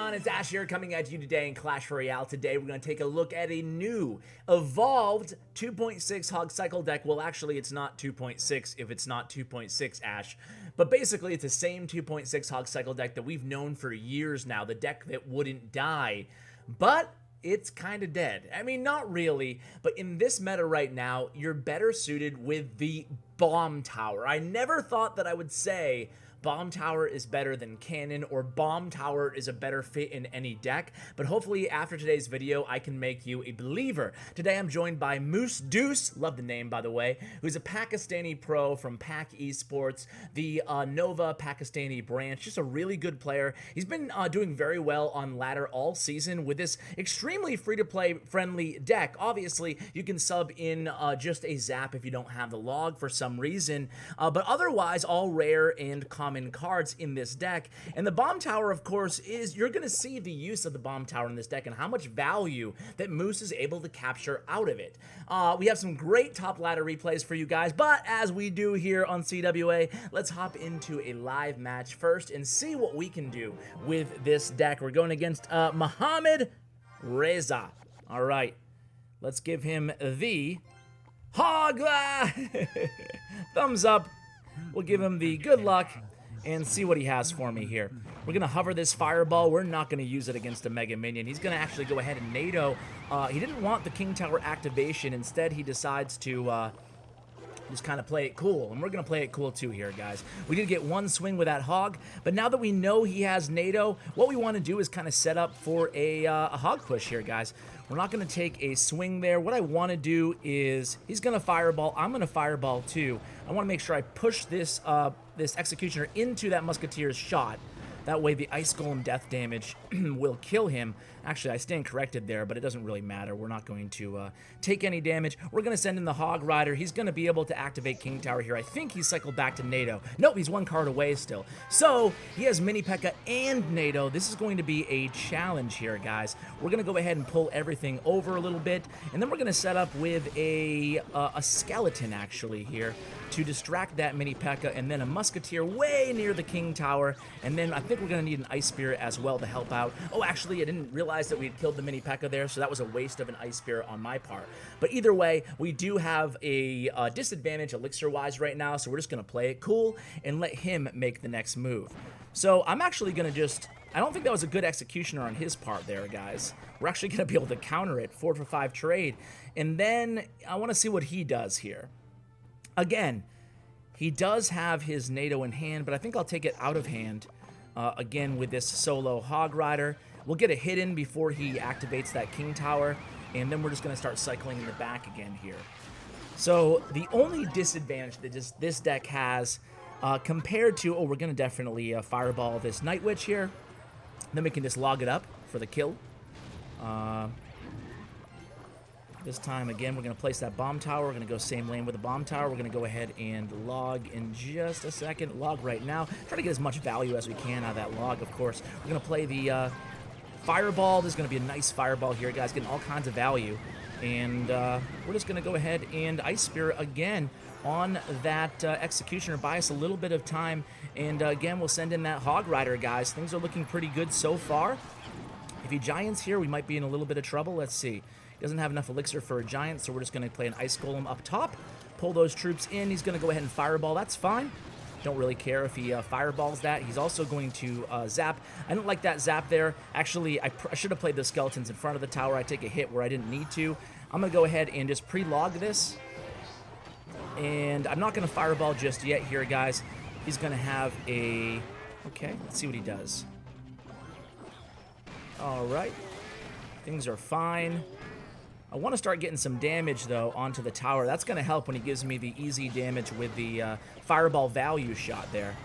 on? It's Ash here coming at you today in Clash Royale. Today we're going to take a look at a new, evolved 2.6 Hog Cycle deck. Well, actually it's not 2.6 if it's not 2.6 Ash. But basically it's the same 2.6 Hog Cycle deck that we've known for years now. The deck that wouldn't die. But it's kind of dead. I mean, not really, but in this meta right now, you're better suited with the Bomb Tower. I never thought that I would say Bomb Tower is better than Cannon, or Bomb Tower is a better fit in any deck, but hopefully after today's video, I can make you a believer. Today I'm joined by Duce, love the name by the way, who's a Pakistani pro from Pak Esports, the Nova Pakistani branch, just a really good player. He's been doing very well on ladder all season with this extremely free-to-play friendly deck. Obviously, you can sub in just a zap if you don't have the log for some reason, but otherwise all rare and common cards in this deck. And the Bomb Tower, of course, is you're going to see the use of the Bomb Tower in this deck and how much value that Moose is able to capture out of it. We have some great top ladder replays for you guys, but as we do here on CWA, let's hop into a live match first and see what we can do with this deck. We're going against Mohamed Reza. All right, let's give him the hog. Thumbs up. We'll give him the good luck and see what he has for me here. We're going to hover this fireball. We're not going to use it against a Mega Minion. He's going to actually go ahead and NATO. He didn't want the King Tower activation. Instead, he decides to just kind of play it cool. And we're going to play it cool too here, guys. We did get one swing with that hog, but now that we know he has NATO, what we want to do is kind of set up for a hog push here, guys. We're not going to take a swing there. What I want to do is, he's going to fireball. I'm going to fireball too. I want to make sure I push this this Executioner into that Musketeer's shot. That way the Ice Golem death damage will kill him. Actually, I stand corrected there, but it doesn't really matter. We're not going to take any damage. We're going to send in the Hog Rider. He's going to be able to activate King Tower here. I think he's cycled back to NATO. Nope, he's one card away still. So, he has Mini Pekka and NATO. This is going to be a challenge here, guys. We're going to go ahead and pull everything over a little bit, and then we're going to set up with a skeleton, actually, here to distract that Mini Pekka, and then a Musketeer way near the King Tower, and then I think we're going to need an Ice Spirit as well to help out. Oh, actually, I didn't realize that we had killed the Mini Pekka there, so that was a waste of an Ice Spirit on my part. But either way, we do have a disadvantage elixir-wise right now, so we're just going to play it cool and let him make the next move. So I'm actually going to just... I don't think that was a good Executioner on his part there, guys. We're actually going to be able to counter it, 4 for 5 trade, and then I want to see what he does here. Again, he does have his NATO in hand, but I think I'll take it out of hand again with this solo Hog Rider. We'll get a hit in before he activates that King Tower, and then we're just going to start cycling in the back again here. So the only disadvantage that this deck has compared to... Oh, we're going to definitely fireball this Night Witch here. Then we can just log it up for the kill. This time, again, we're going to place that Bomb Tower. We're going to go same lane with the Bomb Tower. We're going to go ahead and log in just a second. Log right now. Try to get as much value as we can out of that log, of course. We're going to play the Fireball. This is going to be a nice Fireball here, guys. Getting all kinds of value. And we're just going to go ahead and Ice Spirit again on that Executioner. Buy us a little bit of time. And again, we'll send in that Hog Rider, guys. Things are looking pretty good so far. If he Giants here, we might be in a little bit of trouble. Let's see. He doesn't have enough elixir for a Giant, so we're just going to play an Ice Golem up top. Pull those troops in. He's going to go ahead and Fireball. That's fine. Don't really care if he Fireballs that. He's also going to Zap. I don't like that Zap there. Actually, I should have played the Skeletons in front of the tower. I take a hit where I didn't need to. I'm going to go ahead and just pre-log this. And I'm not going to Fireball just yet here, guys. He's going to have a... Okay, let's see what he does. All right. Things are fine. I want to start getting some damage, though, onto the tower. That's going to help when he gives me the easy damage with the Fireball value shot there.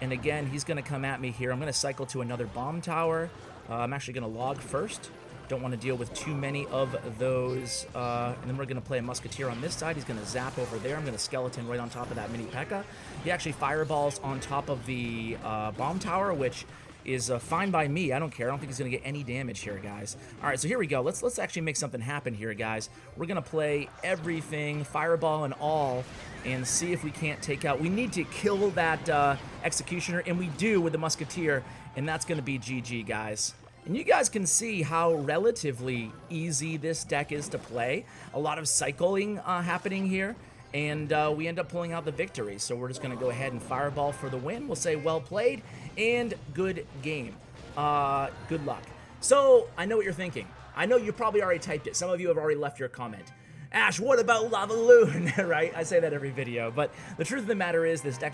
And again, he's going to come at me here. I'm going to cycle to another Bomb Tower. I'm actually going to log first. Don't want to deal with too many of those. And then we're going to play a Musketeer on this side. He's going to zap over there. I'm going to Skeleton right on top of that Mini Pekka. He actually Fireballs on top of the Bomb Tower, which is fine by me. I don't care. I don't think he's going to get any damage here, guys. All right, so here we go. Let's actually make something happen here, guys. We're going to play everything, Fireball and all, and see if we can't take out... We need to kill that Executioner, and we do with the Musketeer, and that's going to be GG, guys. And you guys can see how relatively easy this deck is to play. A lot of cycling happening here. And we end up pulling out the victory. So we're just going to go ahead and fireball for the win. We'll say well played and good game. Good luck. So I know what you're thinking. I know you probably already typed it. Some of you have already left your comment. Ash, what about Lavaloon? Right? I say that every video, but the truth of the matter is this deck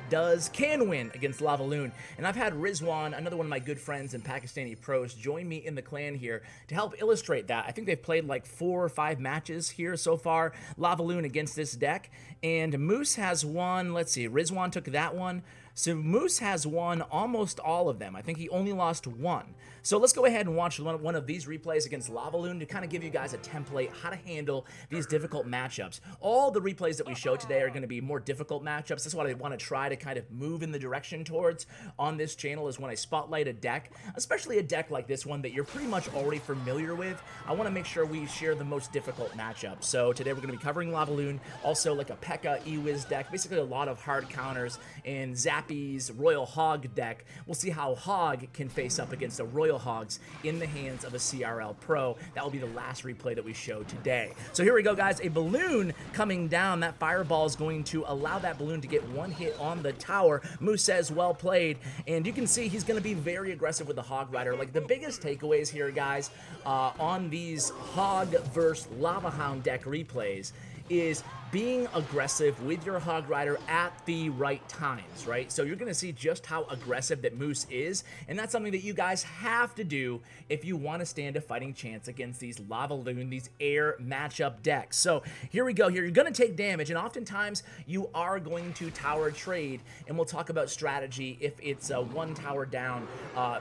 can win against Lavaloon, and I've had Rizwan, another one of my good friends and Pakistani pros, join me in the clan here to help illustrate that. I think they've played like 4 or 5 matches here so far, Lavaloon against this deck, and Moose has won, let's see, Rizwan took that one, so Moose has won almost all of them. I think he only lost 1. So let's go ahead and watch one of these replays against Lavaloon to kind of give you guys a template how to handle these difficult matchups. All the replays that we show today are going to be more difficult matchups. That's what I want to try to kind of move in the direction towards on this channel, is when I spotlight a deck, especially a deck like this one that you're pretty much already familiar with. I want to make sure we share the most difficult matchups. So today we're going to be covering Lavaloon, also like a Pekka E-Wiz deck, basically a lot of hard counters, and Zappy's Royal Hog deck. We'll see how Hog can face up against a Royal Hogs in the hands of a CRL Pro. That will be the last replay that we show today. So here we go, guys. A balloon coming down. That fireball is going to allow that balloon to get 1 hit on the tower. Moose says, well played. And you can see he's going to be very aggressive with the Hog Rider. Like, the biggest takeaways here, guys, on these Hog versus Lava Hound deck replays is being aggressive with your Hog Rider at the right times, right? So you're going to see just how aggressive that Moose is, and that's something that you guys have to do if you want to stand a fighting chance against these Lavaloon, these air matchup decks. So here we go. Here you're going to take damage, and oftentimes you are going to tower trade, and we'll talk about strategy if it's 1 tower down.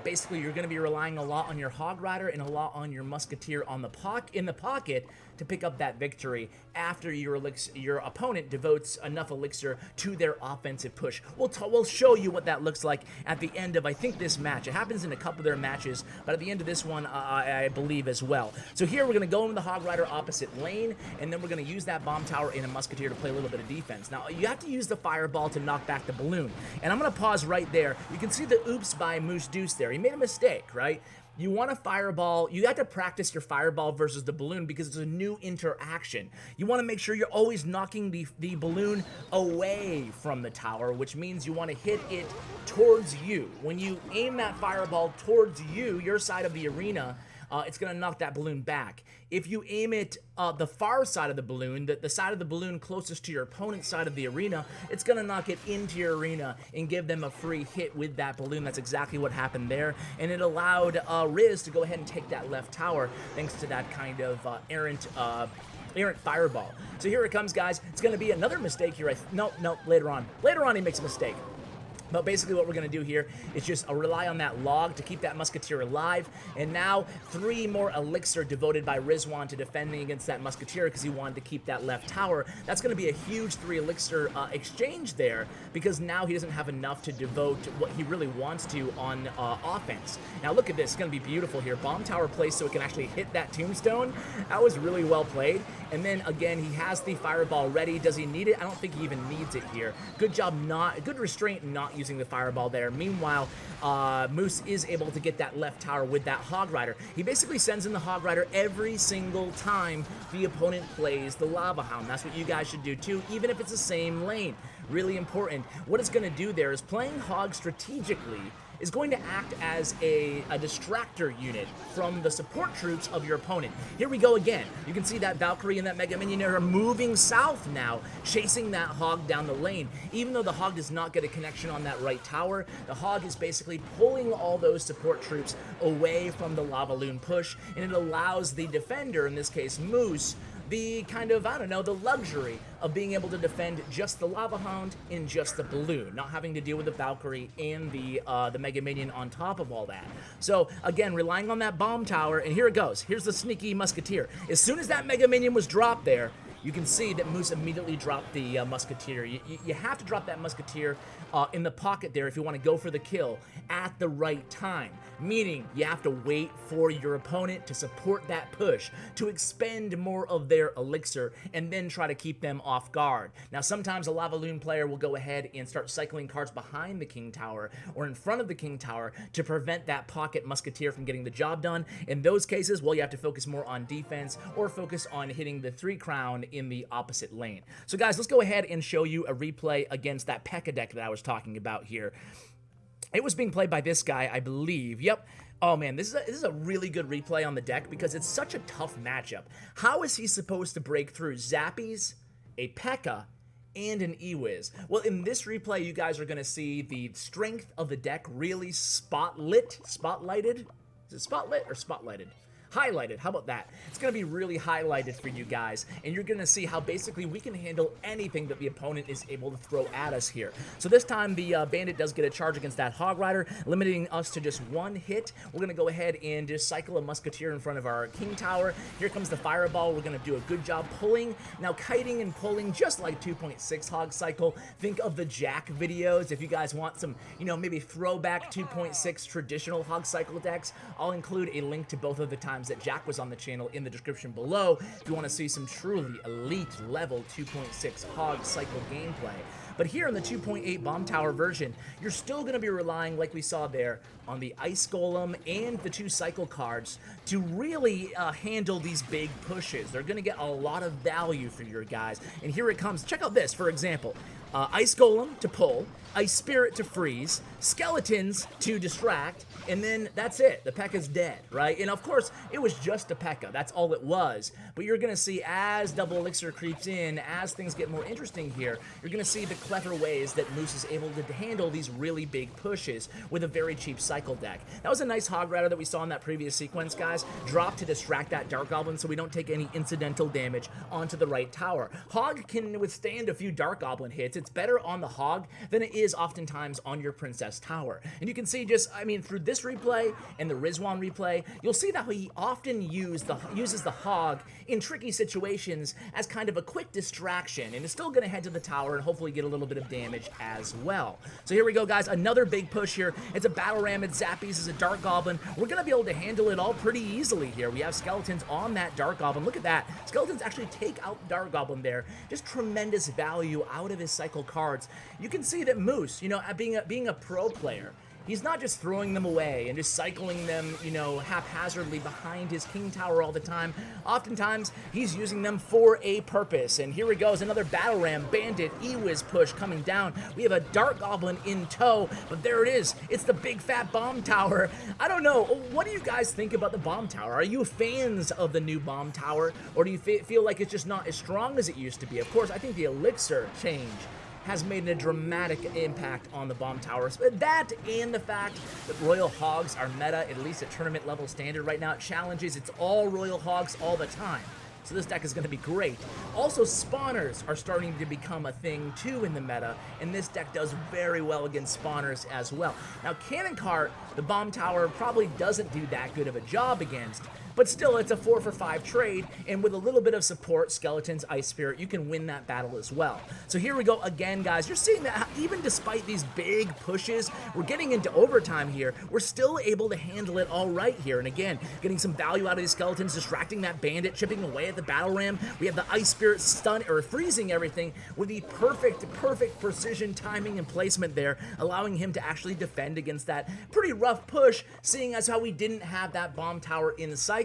Basically, you're going to be relying a lot on your Hog Rider and a lot on your Musketeer on the in the pocket to pick up that victory after your opponent devotes enough elixir to their offensive push. We'll show you what that looks like at the end of, I think, this match. It happens in a couple of their matches, but at the end of this one, I believe as well. So here we're going to go in the Hog Rider opposite lane, and then we're going to use that bomb tower in a Musketeer to play a little bit of defense. Now, you have to use the fireball to knock back the balloon, and I'm going to pause right there. You can see the oops by Moose Duce there. He made a mistake, right? You want to fireball, you have to practice your fireball versus the balloon because it's a new interaction. You want to make sure you're always knocking the balloon away from the tower, which means you want to hit it towards you. When you aim that fireball towards you, your side of the arena, it's going to knock that balloon back. If you aim it the far side of the balloon, the side of the balloon closest to your opponent's side of the arena, it's going to knock it into your arena and give them a free hit with that balloon. That's exactly what happened there, and it allowed Riz to go ahead and take that left tower thanks to that kind of errant fireball. So here it comes, guys. It's going to be another mistake here. No, later on. Later on he makes a mistake. But basically what we're going to do here is just rely on that log to keep that Musketeer alive. And now 3 more elixir devoted by Rizwan to defending against that Musketeer because he wanted to keep that left tower. That's going to be a huge 3 elixir exchange there because now he doesn't have enough to devote what he really wants to on offense. Now look at this. It's going to be beautiful here. Bomb tower placed so it can actually hit that tombstone. That was really well played. And then again, he has the fireball ready. Does he need it? I don't think he even needs it here. Good job, good restraint not using the fireball there. Meanwhile, Moose is able to get that left tower with that Hog Rider. He basically sends in the Hog Rider every single time the opponent plays the Lava Hound. That's what you guys should do too, even if it's the same lane. Really important. What it's going to do there is playing Hog strategically is going to act as a distractor unit from the support troops of your opponent. Here we go again. You can see that Valkyrie and that Mega Minion are moving south now, chasing that Hog down the lane. Even though the Hog does not get a connection on that right tower, the Hog is basically pulling all those support troops away from the Lavaloon push, and it allows the defender, in this case Moose, the kind of, I don't know, the luxury of being able to defend just the Lava Hound and just the balloon, not having to deal with the Valkyrie and the Mega Minion on top of all that. So again, relying on that bomb tower, and here it goes. Here's the sneaky Musketeer. As soon as that Mega Minion was dropped there, you can see that Moose immediately dropped the Musketeer. You have to drop that Musketeer in the pocket there if you want to go for the kill at the right time. Meaning, you have to wait for your opponent to support that push, to expend more of their elixir, and then try to keep them off guard. Now, sometimes a Lavaloon player will go ahead and start cycling cards behind the King Tower or in front of the King Tower to prevent that pocket Musketeer from getting the job done. In those cases, well, you have to focus more on defense or focus on hitting the 3 crown in the opposite lane. So, guys, let's go ahead and show you a replay against that Pekka deck that I was talking about here. It was being played by this guy, I believe. Yep. Oh, man, this is a really good replay on the deck because it's such a tough matchup. How is he supposed to break through Zappies, a Pekka, and an Ewiz? Well, in this replay, you guys are going to see the strength of the deck really spotlighted? Is it spotlit or spotlighted? Highlighted, how about that? It's going to be really highlighted for you guys, and you're going to see how basically we can handle anything that the opponent is able to throw at us here. So this time, the Bandit does get a charge against that Hog Rider, limiting us to just 1 hit. We're going to go ahead and just cycle a Musketeer in front of our King Tower. Here comes the Fireball. We're going to do a good job pulling. Now, kiting and pulling, just like 2.6 Hog Cycle. Think of the Jack videos. If you guys want some, maybe throwback 2.6 traditional Hog Cycle decks, I'll include a link to both of the times that Jack was on the channel in the description below if you want to see some truly elite level 2.6 Hog Cycle gameplay. But here in the 2.8 Bomb Tower version, you're still going to be relying, like we saw there, on the Ice Golem and the 2 Cycle cards to really handle these big pushes. They're going to get a lot of value for your guys. And here it comes. Check out this, for example. Ice Golem to pull, Ice Spirit to freeze, Skeletons to distract, and then that's it. The Pekka's dead, right? And of course, it was just a Pekka. That's all it was. But you're going to see as Double Elixir creeps in, as things get more interesting here, you're going to see the clever ways that Moose is able to handle these really big pushes with a very cheap cycle deck. That was a nice Hog Rider that we saw in that previous sequence, guys. Drop to distract that Dark Goblin so we don't take any incidental damage onto the right tower. Hog can withstand a few Dark Goblin hits. It's better on the Hog than it is oftentimes on your Princess Tower. And you can see just, through this replay and the Rizwan replay, you'll see that he often uses the Hog in tricky situations as kind of a quick distraction, and is still going to head to the tower and hopefully get a little bit of damage as well. So here we go, guys. Another big push here. It's a Battle Ram. It's Zappies. It's a Dark Goblin. We're going to be able to handle it all pretty easily here. We have Skeletons on that Dark Goblin. Look at that. Skeletons actually take out Dark Goblin there. Just tremendous value out of his cycle cards. You can see that Moose, being a pro player, he's not just throwing them away and just cycling them, haphazardly behind his King Tower all the time. Oftentimes, he's using them for a purpose. And here we go, another Battle Ram, Bandit, Ewiz push coming down. We have a Dark Goblin in tow, but there it is. It's the big fat Bomb Tower. I don't know. What do you guys think about the Bomb Tower? Are you fans of the new Bomb Tower, or do you feel like it's just not as strong as it used to be? Of course, I think the Elixir change has made a dramatic impact on the Bomb Towers. That and the fact that Royal Hogs are meta, at least at tournament level standard right now. It challenges, it's all Royal Hogs all the time. So this deck is going to be great. Also, spawners are starting to become a thing too in the meta, and this deck does very well against spawners as well. Now, Cannon Cart, the Bomb Tower probably doesn't do that good of a job against, but still, it's a 4-for-5 trade, and with a little bit of support, Skeletons, Ice Spirit, you can win that battle as well. So here we go again, guys. You're seeing that even despite these big pushes, we're getting into overtime here. We're still able to handle it all right here. And again, getting some value out of these Skeletons, distracting that Bandit, chipping away at the Battle Ram. We have the Ice Spirit stun or freezing everything with the perfect precision timing and placement there, allowing him to actually defend against that pretty rough push, seeing as how we didn't have that Bomb Tower in sight.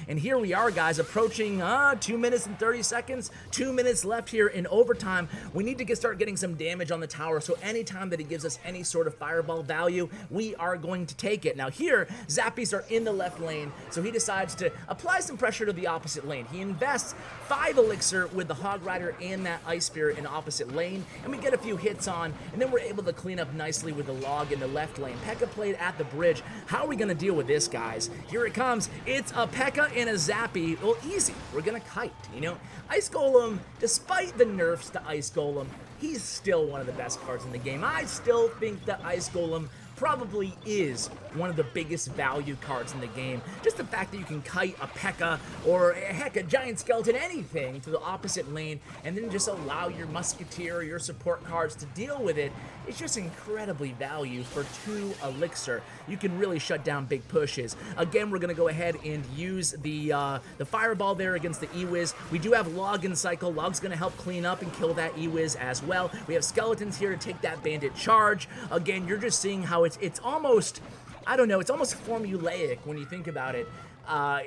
And here we are, guys, approaching 2 minutes and 30 seconds, 2 minutes left here in overtime. We need to start getting some damage on the tower, so anytime that he gives us any sort of fireball value, we are going to take it. Now here, Zappies are in the left lane, so he decides to apply some pressure to the opposite lane. He invests 5 elixir with the Hog Rider and that Ice Spirit in opposite lane, and we get a few hits on, and then we're able to clean up nicely with the Log in the left lane. Pekka played at the bridge. How are we going to deal with this, guys? Here it comes. It's a Pekka and a Zappy. Well, easy. We're going to kite, Ice Golem, despite the nerfs to Ice Golem, he's still one of the best cards in the game. I still think that Ice Golem probably is one of the biggest value cards in the game. Just the fact that you can kite a Pekka or heck, a giant skeleton, anything to the opposite lane, and then just allow your musketeer or your support cards to deal with it. It's just incredibly value for 2 elixir. You can really shut down big pushes. Again, we're gonna go ahead and use the fireball there against the E-Wiz. We do have Log and Cycle. Log's gonna help clean up and kill that E-Wiz as well. We have skeletons here to take that bandit charge. Again, you're just seeing how it's almost, I don't know, it's almost formulaic when you think about it.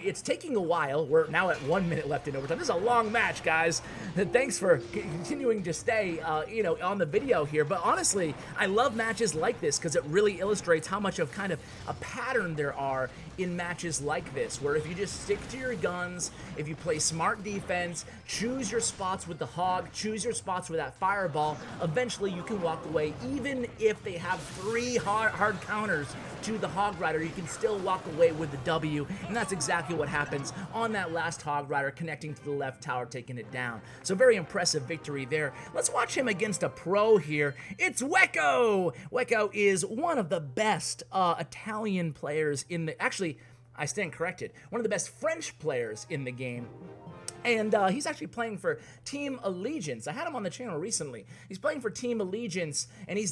It's taking a while. We're now at 1 minute left in overtime. This is a long match, guys. Thanks for continuing to stay, you know, on the video here. But honestly, I love matches like this because it really illustrates how much of kind of a pattern there are in matches like this, where if you just stick to your guns, if you play smart defense, choose your spots with the hog, choose your spots with that fireball, eventually you can walk away. Even if they have 3 hard counters to the Hog Rider, you can still walk away with the W, and that's exactly what happens on that last Hog Rider, connecting to the left tower, taking it down. So very impressive victory there. Let's watch him against a pro here. It's Waco! Waco is one of the best Italian players in the... Actually, I stand corrected. One of the best French players in the game. And he's actually playing for Team Allegiance. I had him on the channel recently. He's playing for Team Allegiance, and he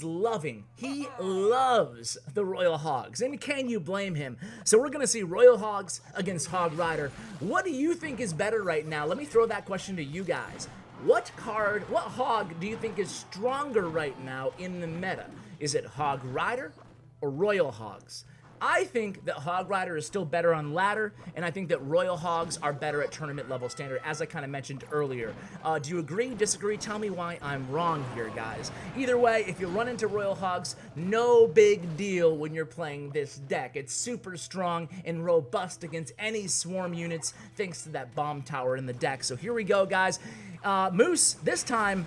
loves the Royal Hogs. And can you blame him? So we're going to see Royal Hogs against Hog Rider. What do you think is better right now? Let me throw that question to you guys. What hog do you think is stronger right now in the meta? Is it Hog Rider or Royal Hogs? I think that Hog Rider is still better on ladder, and I think that Royal Hogs are better at tournament level standard, as I kind of mentioned earlier. Do you agree, disagree? Tell me why I'm wrong here, guys. Either way, if you run into Royal Hogs, no big deal when you're playing this deck. It's super strong and robust against any swarm units, thanks to that bomb tower in the deck. So here we go, guys. Moose, this time...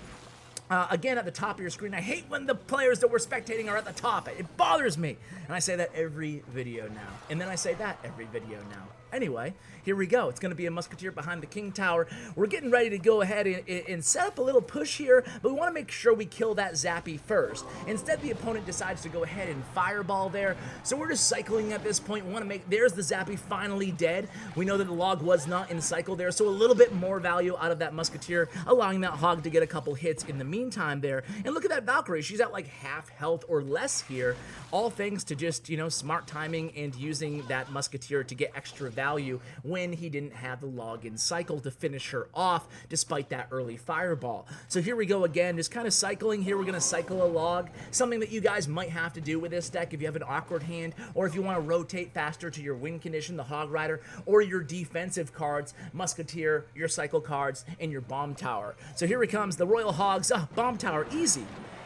again, at the top of your screen. I hate when the players that we're spectating are at the top. It bothers me. And I say that every video now. And then I say that every video now. Anyway, here we go. It's going to be a musketeer behind the king tower. We're getting ready to go ahead and set up a little push here, but we want to make sure we kill that Zappy first. Instead, the opponent decides to go ahead and fireball there. So we're just cycling at this point. We want to make, there's the Zappy finally dead. We know that the log was not in cycle there, so a little bit more value out of that musketeer, allowing that hog to get a couple hits in the meantime there. And look at that Valkyrie. She's at like half health or less here, all thanks to just, you know, smart timing and using that musketeer to get extra value when he didn't have the log in cycle to finish her off despite that early fireball. So here we go again, just kind of cycling here. We're going to cycle a log, something that you guys might have to do with this deck if you have an awkward hand, or if you want to rotate faster to your win condition, the Hog Rider, or your defensive cards, Musketeer, your cycle cards, and your bomb tower. So here he comes, the Royal Hogs. Bomb tower, easy.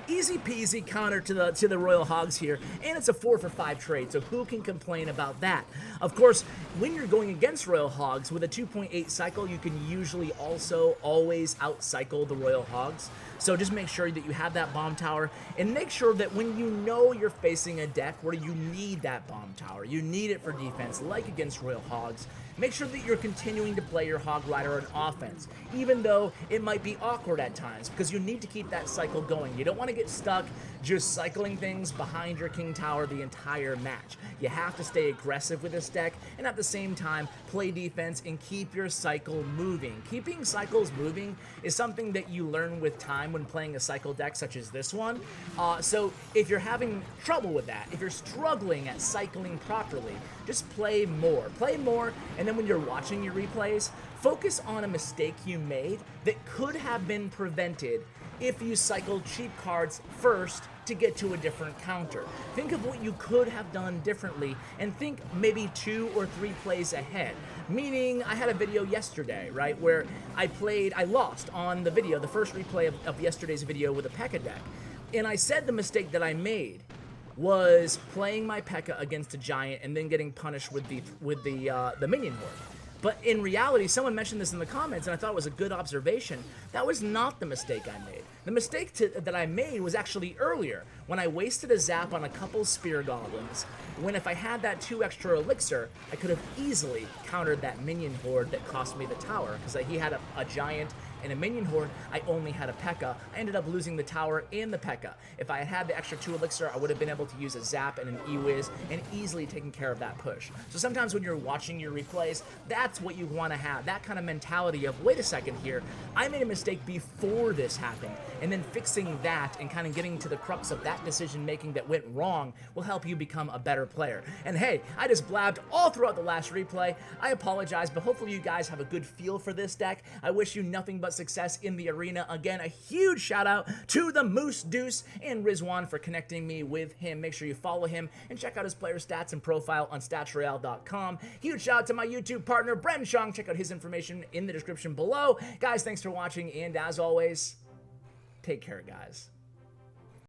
Easy peasy counter to the Royal Hogs here, and it's a 4 for 5 trade, so who can complain about that? Of course, when you're going against Royal Hogs with a 2.8 cycle, you can usually also always out-cycle the Royal Hogs. So just make sure that you have that bomb tower, and make sure that when you know you're facing a deck where you need that bomb tower, you need it for defense, like against Royal Hogs, make sure that you're continuing to play your Hog Rider on offense, even though it might be awkward at times, because you need to keep that cycle going. You don't want to get stuck just cycling things behind your King Tower the entire match. You have to stay aggressive with this deck, and at the same time, play defense and keep your cycle moving. Keeping cycles moving is something that you learn with time when playing a cycle deck such as this one. So if you're having trouble with that, if you're struggling at cycling properly, just play more. Play more, and then when you're watching your replays, focus on a mistake you made that could have been prevented if you cycled cheap cards first to get to a different counter. Think of what you could have done differently, and think maybe 2 or 3 plays ahead. Meaning, I had a video yesterday, right, where I lost on the video, the first replay of yesterday's video with a Pekka deck. And I said the mistake that I made was playing my Pekka against a giant and then getting punished with the minion horde. But in reality, someone mentioned this in the comments, and I thought it was a good observation. That was not the mistake I made. The mistake that I made was actually earlier, when I wasted a zap on a couple spear goblins, when if I had that 2 extra elixir, I could have easily countered that minion horde that cost me the tower, because he had a giant In a minion horde, I only had a Pekka. I ended up losing the tower and the Pekka. If I had had the extra 2 elixir, I would have been able to use a zap and an E-Wiz and easily taken care of that push. So sometimes when you're watching your replays, that's what you want to have, that kind of mentality of, wait a second here, I made a mistake before this happened, and then fixing that and kind of getting to the crux of that decision making that went wrong will help you become a better player. And hey, I just blabbed all throughout the last replay. I apologize, but hopefully you guys have a good feel for this deck. I wish you nothing but success in the arena. Again, a huge shout out to the Moose Duce and Rizwan for connecting me with him. Make sure you follow him and check out his player stats and profile on statsroyale.com. Huge shout out to my YouTube partner, Bren Chong. Check out his information in the description below. Guys, thanks for watching, and as always, take care, guys.